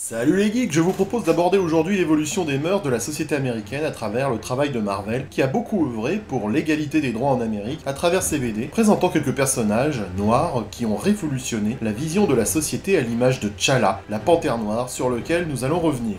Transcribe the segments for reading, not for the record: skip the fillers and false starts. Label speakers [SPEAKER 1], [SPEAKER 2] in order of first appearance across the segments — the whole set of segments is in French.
[SPEAKER 1] Salut les geeks, je vous propose d'aborder aujourd'hui l'évolution des mœurs de la société américaine à travers le travail de Marvel, qui a beaucoup œuvré pour l'égalité des droits en Amérique à travers ses BD, présentant quelques personnages noirs qui ont révolutionné la vision de la société à l'image de T'Challa, la panthère noire, sur lequel nous allons revenir.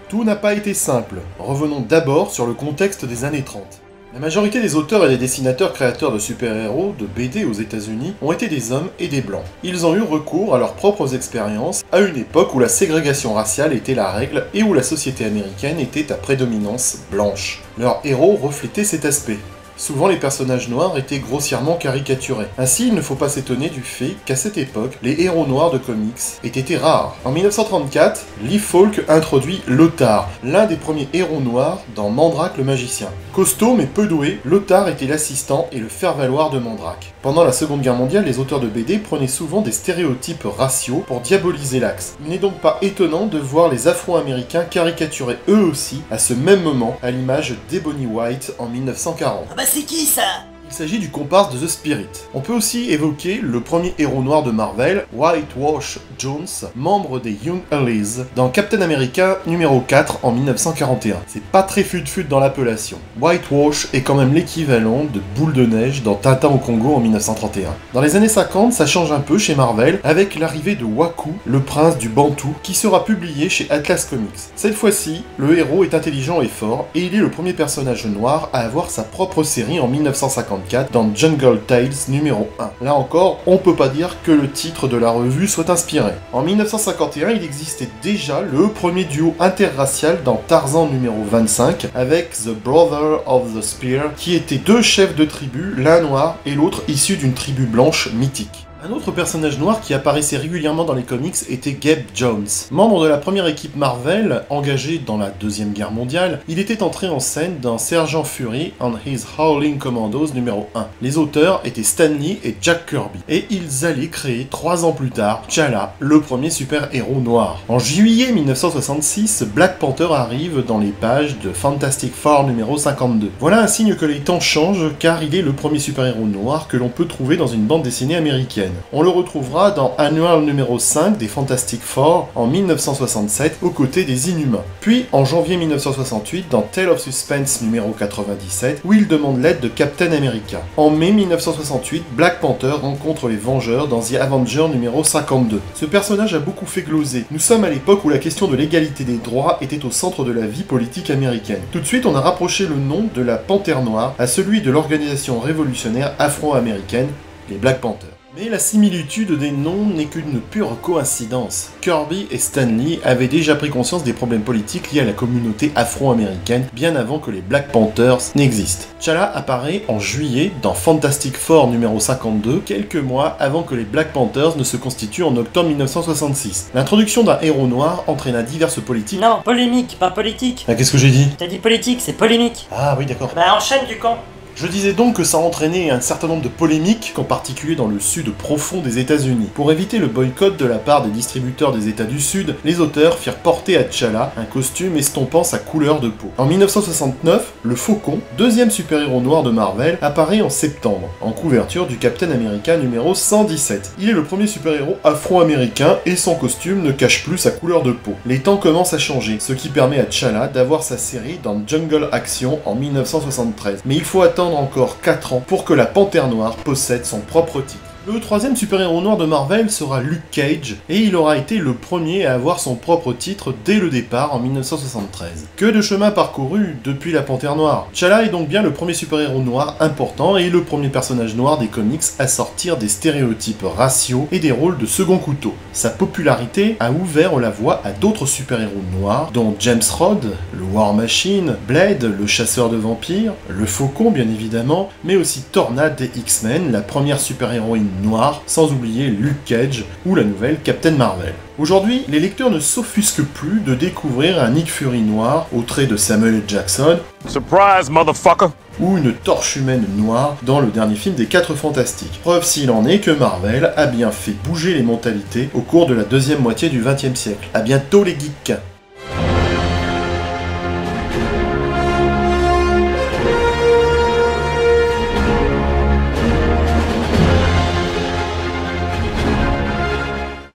[SPEAKER 1] Tout n'a pas été simple, revenons d'abord sur le contexte des années 30. La majorité des auteurs et des dessinateurs créateurs de super-héros, de BD aux États-Unis, ont été des hommes et des blancs. Ils ont eu recours à leurs propres expériences à une époque où la ségrégation raciale était la règle et où la société américaine était à prédominance blanche. Leurs héros reflétaient cet aspect. Souvent, les personnages noirs étaient grossièrement caricaturés. Ainsi, il ne faut pas s'étonner du fait qu'à cette époque, les héros noirs de comics étaient rares. En 1934, Lee Falk introduit Lothar, l'un des premiers héros noirs dans Mandrake le magicien. Costaud mais peu doué, Lothar était l'assistant et le faire-valoir de Mandrake. Pendant la Seconde Guerre mondiale, les auteurs de BD prenaient souvent des stéréotypes raciaux pour diaboliser l'Axe. Il n'est donc pas étonnant de voir les Afro-Américains caricaturés eux aussi à ce même moment, à l'image d'Ebony White en 1940.
[SPEAKER 2] Ah bah c'est qui ça?
[SPEAKER 1] Il s'agit du comparse de The Spirit. On peut aussi évoquer le premier héros noir de Marvel, Whitewash Jones, membre des Young Allies, dans Captain America numéro 4 en 1941. C'est pas très fut-fut dans l'appellation. Whitewash est quand même l'équivalent de Boule de Neige dans Tintin au Congo en 1931. Dans les années 50, ça change un peu chez Marvel, avec l'arrivée de Waku, le prince du Bantou, qui sera publié chez Atlas Comics. Cette fois-ci, le héros est intelligent et fort, et il est le premier personnage noir à avoir sa propre série en 1954 dans Jungle Tales numéro 1. Là encore, on peut pas dire que le titre de la revue soit inspiré. En 1951, il existait déjà le premier duo interracial dans Tarzan numéro 25 avec The Brother of the Spear, qui étaient deux chefs de tribu, l'un noir et l'autre issu d'une tribu blanche mythique. Un autre personnage noir qui apparaissait régulièrement dans les comics était Gabe Jones. Membre de la première équipe Marvel, engagé dans la Deuxième Guerre mondiale, il était entré en scène dans Sergeant Fury and His Howling Commandos numéro 1. Les auteurs étaient Stan Lee et Jack Kirby, et ils allaient créer 3 ans plus tard T'Challa, le premier super-héros noir. En juillet 1966, Black Panther arrive dans les pages de Fantastic Four numéro 52. Voilà un signe que les temps changent, car il est le premier super-héros noir que l'on peut trouver dans une bande dessinée américaine. On le retrouvera dans Annual numéro 5 des Fantastic Four en 1967 aux côtés des Inhumains. Puis en janvier 1968 dans Tale of Suspense numéro 97 où il demande l'aide de Captain America. En mai 1968, Black Panther rencontre les Vengeurs dans The Avenger numéro 52. Ce personnage a beaucoup fait gloser. Nous sommes à l'époque où la question de l'égalité des droits était au centre de la vie politique américaine. Tout de suite, on a rapproché le nom de la Panthère Noire à celui de l'organisation révolutionnaire afro-américaine, les Black Panthers. Mais la similitude des noms n'est qu'une pure coïncidence. Kirby et Stan Lee avaient déjà pris conscience des problèmes politiques liés à la communauté afro-américaine bien avant que les Black Panthers n'existent. T'Challa apparaît en juillet dans Fantastic Four numéro 52, quelques mois avant que les Black Panthers ne se constituent en octobre 1966. L'introduction d'un héros noir entraîna diverses politiques...
[SPEAKER 2] Non, polémique, pas politique.
[SPEAKER 1] Ah, qu'est-ce que j'ai dit?
[SPEAKER 2] T'as dit politique, c'est polémique.
[SPEAKER 1] Ah oui, d'accord.
[SPEAKER 2] Bah enchaîne du camp.
[SPEAKER 1] Je disais donc que ça entraînait un certain nombre de polémiques, en particulier dans le sud profond des États-Unis. Pour éviter le boycott de la part des distributeurs des États du Sud, les auteurs firent porter à T'Challa un costume estompant sa couleur de peau. En 1969, le Faucon, deuxième super-héros noir de Marvel, apparaît en septembre, en couverture du Captain America numéro 117. Il est le premier super-héros afro-américain et son costume ne cache plus sa couleur de peau. Les temps commencent à changer, ce qui permet à T'Challa d'avoir sa série dans Jungle Action en 1973. Mais il faut attendre encore 4 ans pour que la Panthère Noire possède son propre titre. Le troisième super-héros noir de Marvel sera Luke Cage, et il aura été le premier à avoir son propre titre dès le départ en 1973. Que de chemin parcouru depuis la Panthère Noire. T'Challa est donc bien le premier super-héros noir important et le premier personnage noir des comics à sortir des stéréotypes raciaux et des rôles de second couteau. Sa popularité a ouvert la voie à d'autres super-héros noirs, dont James Rhodes, le War Machine, Blade, le chasseur de vampires, le Faucon bien évidemment, mais aussi Tornade des X-Men, la première super-héroïne noire, sans oublier Luke Cage ou la nouvelle Captain Marvel. Aujourd'hui, les lecteurs ne s'offusquent plus de découvrir un Nick Fury noir au trait de Samuel L. Jackson,
[SPEAKER 3] Surprise, motherfucker!
[SPEAKER 1] ou une torche humaine noire dans le dernier film des 4 Fantastiques. Preuve s'il en est que Marvel a bien fait bouger les mentalités au cours de la deuxième moitié du XXe siècle. A bientôt les geeks!